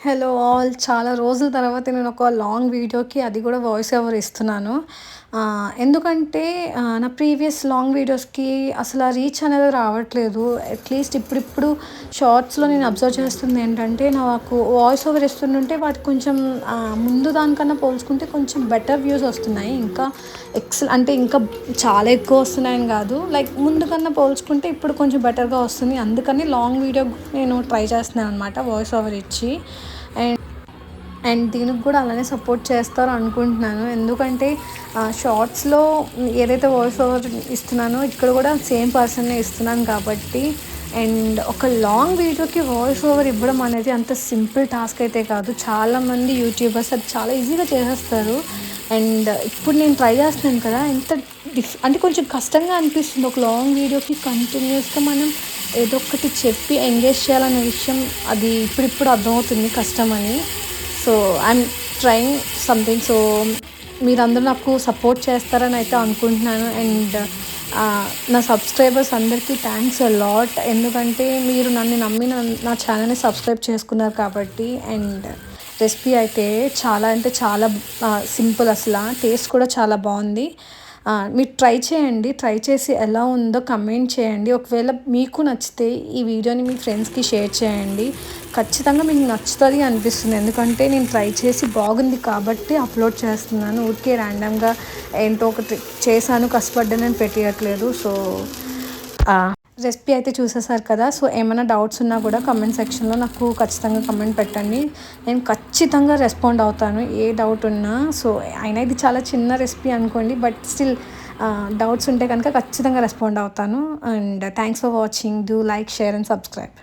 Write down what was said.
Hello all. చాలా రోజుల తర్వాత నేను ఒక లాంగ్ వీడియోకి అది కూడా వాయిస్ ఓవర్ ఇస్తున్నాను. ఎందుకంటే నా ప్రీవియస్ లాంగ్ వీడియోస్‌కి అసల రీచ్ అనేది రావట్లేదు. అట్‌లీస్ట్ ఇప్పుడిప్పుడు షార్ట్స్‌లో నేను అబ్జర్వ్ చేస్తుంది ఏంటంటే, నాకు వాయిస్ ఓవర్ ఇస్తుంటుంటే వాటికి కొంచెం ముందు దానికన్నా పోల్చుకుంటే కొంచెం బెటర్ వ్యూస్ వస్తున్నాయి. ఇంకా అంటే ఇంకా చాలా ఎక్కువ వస్తున్నాయని కాదు. లైక్ ముందు కన్నా పోల్చుకుంటే ఇప్పుడు కొంచెం బెటర్‌గా వస్తుంది. అందుకని లాంగ్ వీడియో నేను ట్రై చేస్తున్నాను అనమాట వాయిస్ ఓవర్ ఇచ్చి. అండ్ అండ్ దీనికి కూడా అలానే సపోర్ట్ చేస్తారు అనుకుంటున్నాను. ఎందుకంటే షార్ట్స్‌లో ఏదైతే వాయిస్ ఓవర్ ఇస్తున్నానో ఇక్కడ కూడా సేమ్ పర్సన్‌నే ఇస్తున్నాను కాబట్టి. అండ్ ఒక లాంగ్ వీడియోకి వాయిస్ ఓవర్ ఇవ్వడం అనేది అంత సింపుల్ టాస్క్ అయితే కాదు. చాలామంది యూట్యూబర్స్ అది చాలా ఈజీగా చేసేస్తారు. అండ్ ఇప్పుడు నేను ట్రై చేస్తున్నాను కదా! ఎంత అంటే కొంచెం కష్టంగా అనిపిస్తుంది. ఒక లాంగ్ వీడియోకి కంటిన్యూస్‌గా మనం ఏదో ఒకటి చెప్పి ఎంగేజ్ చేయాలనే విషయం అది ఇప్పుడిప్పుడు అర్థమవుతుంది కష్టమని. So I'm trying something. So మీరందరూ నాకు సపోర్ట్ చేస్తారని అయితే అనుకుంటున్నాను. అండ్ నా సబ్స్క్రైబర్స్ అందరికీ థ్యాంక్స్ ఎ లాట్. ఎందుకంటే మీరు నన్ను నమ్మి నా ఛానల్ని సబ్స్క్రైబ్ చేసుకున్నారు కాబట్టి. అండ్ రెసిపీ అయితే చాలా అంటే చాలా సింపుల్, అసలు టేస్ట్ కూడా చాలా బాగుంది. మీరు ట్రై చేయండి. ట్రై చేసి ఎలా ఉందో కమెంట్ చేయండి. ఒకవేళ మీకు నచ్చితే ఈ వీడియోని మీ ఫ్రెండ్స్కి షేర్ చేయండి. ఖచ్చితంగా మీకు నచ్చుతుంది అనిపిస్తుంది. ఎందుకంటే నేను ట్రై చేసి బాగుంది కాబట్టి అప్లోడ్ చేస్తున్నాను. ఊరికే ర్యాండమ్గా ఏంటో ఒకటి చేశాను కష్టపడ్డానని పెట్టేయట్లేదు. సో రెసిపీ అయితే చూసేసారు కదా! సో ఏమైనా డౌట్స్ ఉన్నా కూడా కమెంట్ సెక్షన్‌లో నాకు ఖచ్చితంగా కమెంట్ పెట్టండి. నేను ఖచ్చితంగా రెస్పాండ్ అవుతాను ఏ డౌట్ ఉన్నా. సో అయినా ఇది చాలా చిన్న రెసిపీ అనుకోండి. బట్ స్టిల్ డౌట్స్ ఉంటే కనుక ఖచ్చితంగా రెస్పాండ్ అవుతాను. And thanks for watching. Do like, share and subscribe.